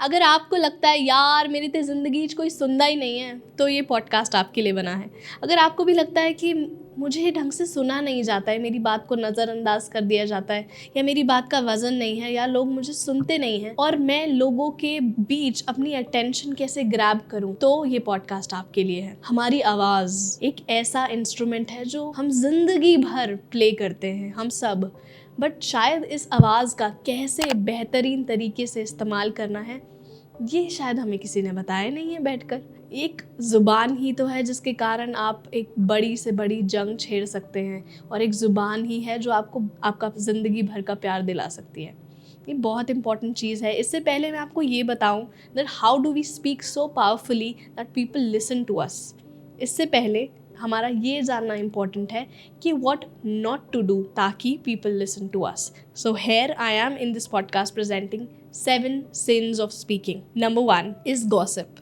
अगर आपको लगता है यार मेरी तो ज़िंदगी कोई सुनता ही नहीं है, तो ये पॉडकास्ट आपके लिए बना है। अगर आपको भी लगता है कि मुझे ढंग से सुना नहीं जाता है, मेरी बात को नज़रअंदाज कर दिया जाता है, या मेरी बात का वज़न नहीं है, या लोग मुझे सुनते नहीं हैं, और मैं लोगों के बीच अपनी अटेंशन कैसे ग्रैब करूं, तो ये पॉडकास्ट आपके लिए है। हमारी आवाज़ एक ऐसा इंस्ट्रूमेंट है जो हम जिंदगी भर प्ले करते हैं, हम सब, बट शायद इस आवाज़ का कैसे बेहतरीन तरीके से इस्तेमाल करना है ये शायद हमें किसी ने बताया नहीं है बैठकर। एक ज़ुबान ही तो है जिसके कारण आप एक बड़ी से बड़ी जंग छेड़ सकते हैं, और एक ज़ुबान ही है जो आपको आपका ज़िंदगी भर का प्यार दिला सकती है। ये बहुत इंपॉर्टेंट चीज़ है। इससे पहले मैं आपको ये बताऊं that how do we speak so powerfully that people listen to us. इससे पहले हमारा ये जानना इम्पॉर्टेंट है कि व्हाट नॉट टू डू ताकि people listen to us. So here I am in this podcast presenting 7 sins of speaking. Number 1 is gossip.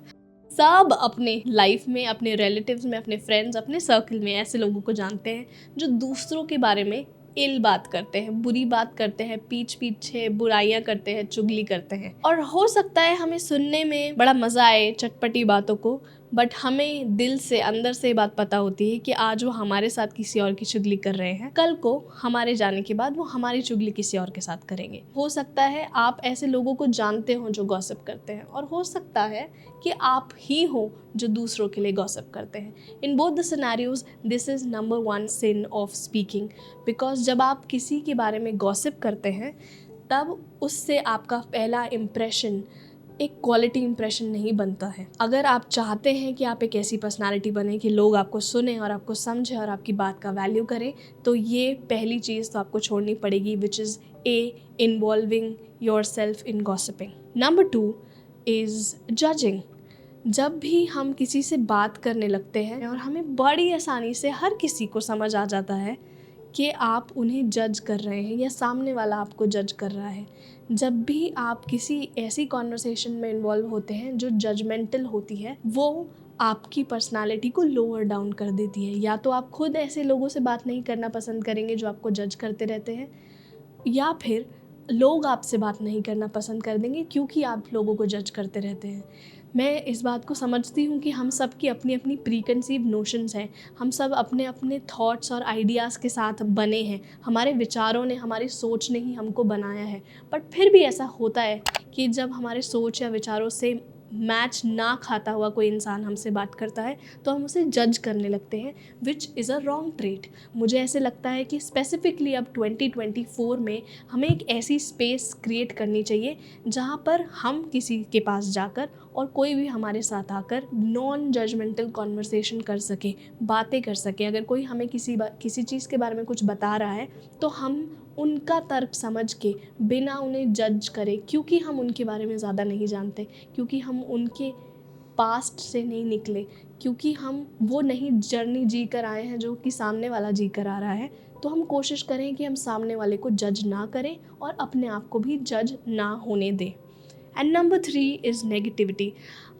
सब अपने लाइफ में, अपने रिलेटिव्स में, अपने फ्रेंड्स, अपने सर्कल में ऐसे लोगों को जानते हैं जो दूसरों के बारे में इल बात करते हैं, बुरी बात करते हैं, पीछे बुराइयां करते हैं, चुगली करते हैं। और हो सकता है हमें सुनने में बड़ा मजा आए चटपटी बातों को, बट हमें दिल से, अंदर से बात पता होती है कि आज वो हमारे साथ किसी और की चुगली कर रहे हैं, कल को हमारे जाने के बाद वो हमारी चुगली किसी और के साथ करेंगे। हो सकता है आप ऐसे लोगों को जानते हो जो गॉसिप करते हैं, और हो सकता है कि आप ही हो जो दूसरों के लिए गॉसिप करते हैं। In both the scenarios this is number 1 sin of speaking, because जब आप किसी के बारे में गॉसिप करते हैं तब उससे आपका पहला इम्प्रेशन एक क्वालिटी इंप्रेशन नहीं बनता है। अगर आप चाहते हैं कि आप एक ऐसी पर्सनालिटी बने कि लोग आपको सुने और आपको समझें और आपकी बात का वैल्यू करें, तो ये पहली चीज़ तो आपको छोड़नी पड़ेगी, which is involving your self in gossiping. Number 2 is judging. जब भी हम किसी से बात करने लगते हैं और हमें बड़ी आसानी से हर किसी को समझ आ जाता है कि आप उन्हें जज कर रहे हैं या सामने वाला आपको जज कर रहा है, जब भी आप किसी ऐसी कॉन्वर्सेशन में इन्वॉल्व होते हैं जो जजमेंटल होती है, वो आपकी पर्सनालिटी को लोअर डाउन कर देती है। या तो आप खुद ऐसे लोगों से बात नहीं करना पसंद करेंगे जो आपको जज करते रहते हैं, या फिर लोग आपसे बात नहीं करना पसंद कर देंगे क्योंकि आप लोगों को जज करते रहते हैं। मैं इस बात को समझती हूँ कि हम सब की अपनी अपनी प्रीकंसीव नोशंस हैं, हम सब अपने अपने थॉट्स और आइडियाज़ के साथ बने हैं, हमारे विचारों ने, हमारी सोच ने ही हमको बनाया है। बट फिर भी ऐसा होता है कि जब हमारे सोच या विचारों से मैच ना खाता हुआ कोई इंसान हमसे बात करता है तो हम उसे जज करने लगते हैं, which is a wrong trait. मुझे ऐसे लगता है कि स्पेसिफिकली अब 2024 में हमें एक ऐसी स्पेस क्रिएट करनी चाहिए जहाँ पर हम किसी के पास जाकर और कोई भी हमारे साथ आकर नॉन जजमेंटल कॉन्वर्सेशन कर सके, बातें कर सके। अगर कोई हमें किसी चीज़ के बारे में कुछ बता रहा है तो हम उनका तर्क समझ के बिना उन्हें जज करे, क्योंकि हम उनके बारे में ज़्यादा नहीं जानते, क्योंकि हम उनके पास्ट से नहीं निकले, क्योंकि हम वो नहीं जर्नी जी कर आए हैं जो कि सामने वाला जी कर आ रहा है, तो हम कोशिश करें कि हम सामने वाले को जज ना करें और अपने आप को भी जज ना होने दें। And number 3 is negativity.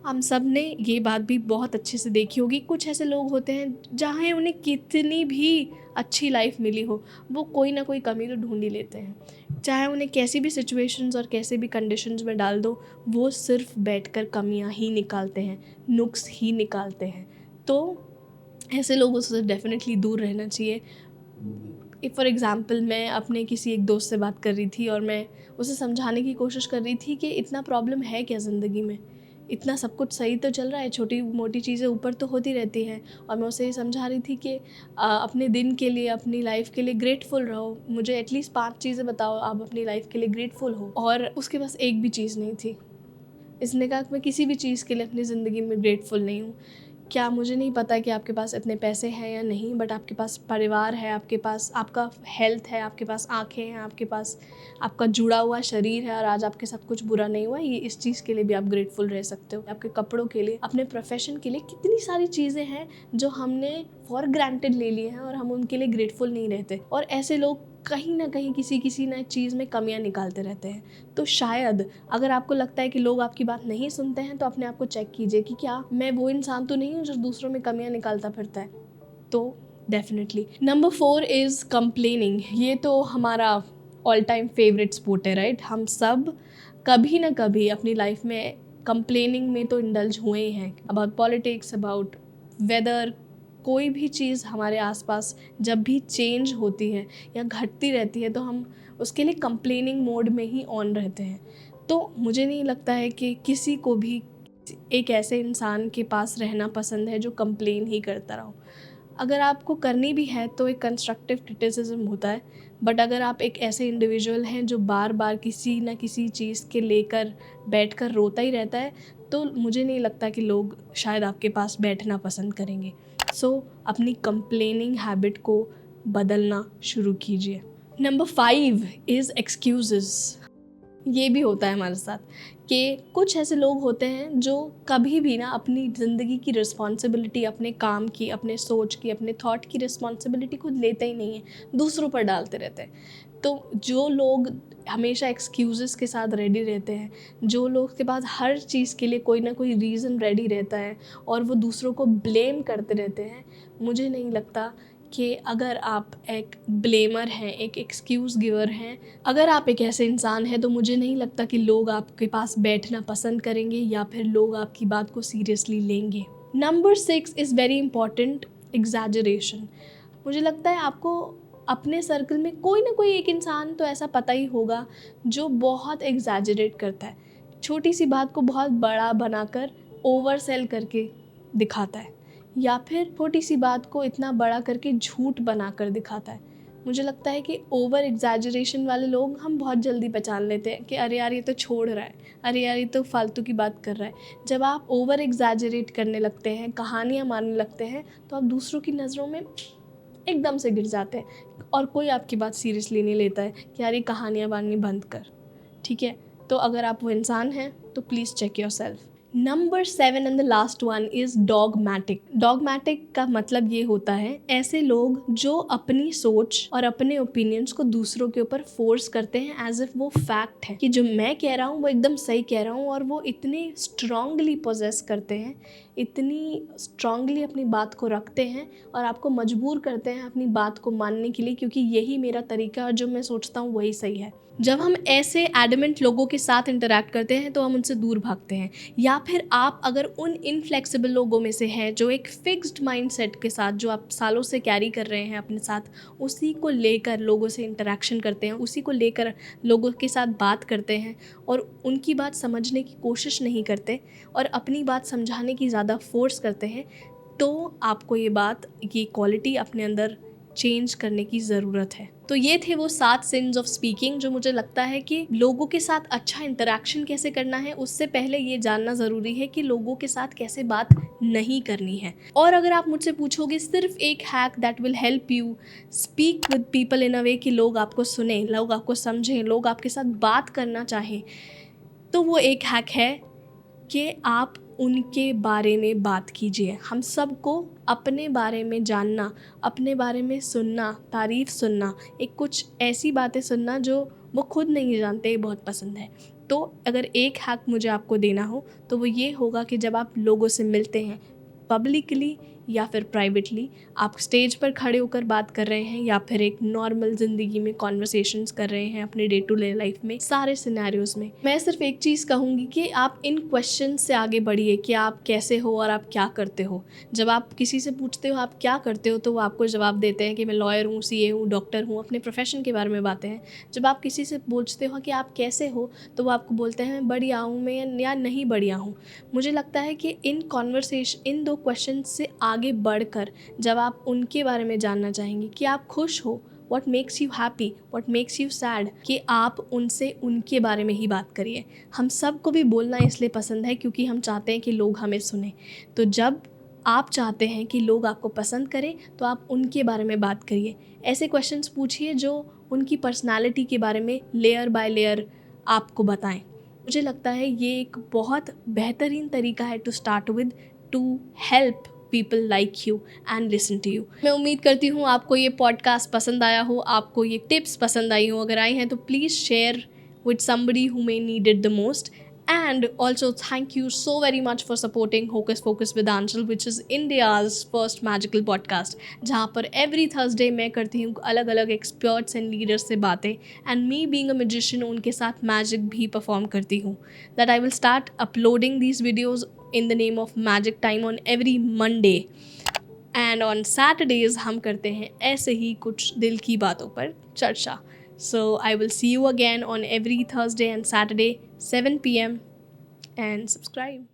हम सब ने ये बात भी बहुत अच्छे से देखी होगी, कुछ ऐसे लोग होते हैं चाहे उन्हें कितनी भी अच्छी लाइफ मिली हो, वो कोई ना कोई कमी तो ढूंढ ही लेते हैं। चाहे उन्हें कैसी भी सिचुएशंस और कैसे भी कंडीशंस में डाल दो, वो सिर्फ बैठकर कमियां ही निकालते हैं, नुक्स ही निकालते हैं। तो ऐसे लोगों से डेफिनेटली दूर रहना चाहिए। फॉर एग्ज़ाम्पल मैं अपने किसी एक दोस्त से बात कर रही थी और मैं उसे समझाने की कोशिश कर रही थी कि इतना प्रॉब्लम है क्या ज़िंदगी में, इतना सब कुछ सही तो चल रहा है, छोटी मोटी चीज़ें ऊपर तो होती रहती हैं। और मैं उसे ये समझा रही थी कि अपने दिन के लिए, अपनी लाइफ के लिए ग्रेटफुल रहो, मुझे एटलीस्ट 5 चीज़ें बताओ आप अपनी लाइफ के लिए ग्रेटफुल हो। और उसके पास एक भी चीज़ नहीं थी। इसने कहा कि मैं किसी भी चीज़ के लिए अपनी ज़िंदगी में ग्रेटफुल नहीं हूँ। क्या मुझे नहीं पता कि आपके पास इतने पैसे हैं या नहीं, बट आपके पास परिवार है, आपके पास आपका हेल्थ है, आपके पास आँखें हैं, आपके पास आपका जुड़ा हुआ शरीर है और आज आपके साथ कुछ बुरा नहीं हुआ, ये इस चीज़ के लिए भी आप ग्रेटफुल रह सकते हो। आपके कपड़ों के लिए, अपने प्रोफेशन के लिए, कितनी सारी चीज़ें हैं जो हमने फॉर ग्रांटेड ले लिए हैं और हम उनके लिए ग्रेटफुल नहीं रहते। और ऐसे लोग कहीं ना कहीं किसी ना चीज़ में कमियां निकालते रहते हैं। तो शायद अगर आपको लगता है कि लोग आपकी बात नहीं सुनते हैं, तो अपने आप को चेक कीजिए कि क्या मैं वो इंसान तो नहीं हूँ जो दूसरों में कमियां निकालता फिरता है। तो डेफिनेटली नंबर 4 इज़ कंप्लेनिंग। ये तो हमारा ऑल टाइम फेवरेट स्पोर्ट है, राइट। हम सब कभी ना कभी अपनी लाइफ में कंप्लेनिंग में तो इंडल्ज हुए ही हैं, अबाउट पॉलिटिक्स, अबाउट वेदर। कोई भी चीज़ हमारे आसपास जब भी चेंज होती है या घटती रहती है तो हम उसके लिए कंप्लेनिंग मोड में ही ऑन रहते हैं। तो मुझे नहीं लगता है कि किसी को भी एक ऐसे इंसान के पास रहना पसंद है जो कंप्लेन ही करता रहो। अगर आपको करनी भी है तो एक कंस्ट्रक्टिव क्रिटिसिज्म होता है, बट अगर आप एक ऐसे इंडिविजुअल हैं जो बार बार किसी न किसी चीज़ के लेकर बैठकर रोता ही रहता है, तो मुझे नहीं लगता कि लोग शायद आपके पास बैठना पसंद करेंगे। सो अपनी कंप्लेनिंग हैबिट को बदलना शुरू कीजिए। Number 5 is excuses. ये भी होता है हमारे साथ कि कुछ ऐसे लोग होते हैं जो कभी भी ना अपनी ज़िंदगी की रिस्पॉन्सिबिलिटी, अपने काम की, अपने सोच की, अपने थॉट की रिस्पॉन्सिबिलिटी खुद लेते ही नहीं हैं, दूसरों पर डालते रहते हैं। तो जो लोग हमेशा एक्सक्यूज़ेस के साथ रेडी रहते हैं, जो लोग के पास हर चीज़ के लिए कोई ना कोई रीज़न रेडी रहता है और वो दूसरों को ब्लेम करते रहते हैं, मुझे नहीं लगता कि अगर आप एक ब्लेमर हैं, एक एक्सक्यूज़ गिवर हैं, अगर आप एक ऐसे इंसान हैं, तो मुझे नहीं लगता कि लोग आपके पास बैठना पसंद करेंगे या फिर लोग आपकी बात को सीरियसली लेंगे। Number 6 is very important, exaggeration. मुझे लगता है आपको अपने सर्कल में कोई ना कोई एक इंसान तो ऐसा पता ही होगा जो बहुत एग्जैजरेट करता है, छोटी सी बात को बहुत बड़ा बनाकर ओवर सेल करके दिखाता है, या फिर छोटी सी बात को इतना बड़ा करके झूठ बनाकर दिखाता है। मुझे लगता है कि ओवर एग्जैजरेशन वाले लोग हम बहुत जल्दी पहचान लेते हैं कि अरे यार ये तो छोड़ रहा है, अरे यार ये तो फालतू की बात कर रहा है। जब आप ओवर एग्जैजरेट करने लगते हैं, कहानियाँ मारने लगते हैं, तो आप दूसरों की नज़रों में एकदम से गिर जाते हैं और कोई आपकी बात सीरियसली नहीं लेता है कि यार ये कहानियाँ मारनी बंद कर। ठीक है, तो अगर आप वो इंसान हैं तो please check yourself. Number 7 and the last one is dogmatic. Dogmatic का मतलब ये होता है ऐसे लोग जो अपनी सोच और अपने ओपिनियंस को दूसरों के ऊपर फोर्स करते हैं एज इफ वो फैक्ट है, कि जो मैं कह रहा हूँ वो एकदम सही कह रहा हूँ, और वो इतने स्ट्रांगली पोजेस करते हैं, इतनी स्ट्रांगली अपनी बात को रखते हैं और आपको मजबूर करते हैं अपनी बात को मानने के लिए, क्योंकि यही मेरा तरीका और जो मैं सोचता हूँ वही सही है। जब हम ऐसे एडमेंट लोगों के साथ इंटरैक्ट करते हैं तो हम उनसे दूर भागते हैं। या फिर आप अगर उन इनफ्लेक्सिबल लोगों में से हैं जो एक फिक्स्ड माइंडसेट के साथ, जो आप सालों से कैरी कर रहे हैं अपने साथ, उसी को लेकर लोगों से इंटरैक्शन करते हैं, उसी को लेकर लोगों के साथ बात करते हैं और उनकी बात समझने की कोशिश नहीं करते और अपनी बात समझाने की ज़्यादा फोर्स करते हैं, तो आपको ये क्वालिटी अपने अंदर चेंज करने की ज़रूरत है। तो ये थे वो 7 सिन्स ऑफ स्पीकिंग, जो मुझे लगता है कि लोगों के साथ अच्छा इंटरेक्शन कैसे करना है उससे पहले ये जानना ज़रूरी है कि लोगों के साथ कैसे बात नहीं करनी है। और अगर आप मुझसे पूछोगे सिर्फ एक hack that will help you speak with people in a way कि लोग आपको सुने, लोग आपको समझें, लोग आपके साथ बात करना चाहें, तो वो एक हैक है कि आप उनके बारे में बात कीजिए। हम सबको अपने बारे में जानना, अपने बारे में सुनना, तारीफ़ सुनना, एक कुछ ऐसी बातें सुनना जो वो खुद नहीं जानते, बहुत पसंद है। तो अगर एक हैक मुझे आपको देना हो तो वो ये होगा कि जब आप लोगों से मिलते हैं, पब्लिकली या फिर प्राइवेटली, आप स्टेज पर खड़े होकर बात कर रहे हैं या फिर एक नॉर्मल ज़िंदगी में कॉन्वर्सेशंस कर रहे हैं अपने डे टू डे लाइफ में, सारे सिनेरियोज़ में, मैं सिर्फ एक चीज़ कहूँगी कि आप इन क्वेश्चन से आगे बढ़िए कि आप कैसे हो और आप क्या करते हो। जब आप किसी से पूछते हो आप क्या करते हो तो वो आपको जवाब देते हैं कि मैं लॉयर हूँ, सीए हूँ, डॉक्टर हूँ, अपने प्रोफेशन के बारे में बातें हैं। जब आप किसी से पूछते हो कि आप कैसे हो तो वो आपको बोलते हैं मैं बढ़िया हूँ, मैं या नहीं बढ़िया हूँ। मुझे लगता है कि इन 2 क्वेश्चन से आगे बढ़कर जब आप उनके बारे में जानना चाहेंगे कि आप खुश हो, what makes you happy, what makes you sad, कि आप उनसे उनके बारे में ही बात करिए। हम सबको भी बोलना इसलिए पसंद है क्योंकि हम चाहते हैं कि लोग हमें सुने। तो जब आप चाहते हैं कि लोग आपको पसंद करें तो आप उनके बारे में बात करिए। ऐसे क्वेश्चंस पूछिए जो उनकी पर्सनालिटी के बारे में लेयर बाय लेयर आपको बताएं। मुझे लगता है ये एक बहुत बेहतरीन तरीका है to start with, to help people like you and listen to you. मैं उम्मीद करती हूँ आपको ये पॉडकास्ट पसंद आया हो, आपको ये टिप्स पसंद आई हो। अगर आई हैं तो please share with somebody who may need it the most. And also, thank you so very much for supporting Hocus Pocus with Anshul, which is India's first magical podcast, जहाँ पर every Thursday मैं करती हूँ अलग अलग experts and leaders से बातें, and me being a magician उनके साथ magic भी perform करती हूँ. That I will start uploading these videos in the name of Magic Time on every Monday. And on Saturdays हम करते हैं ऐसे ही कुछ दिल की बातों पर चर्चा. So I will see you again on every Thursday and Saturday 7 PM and subscribe.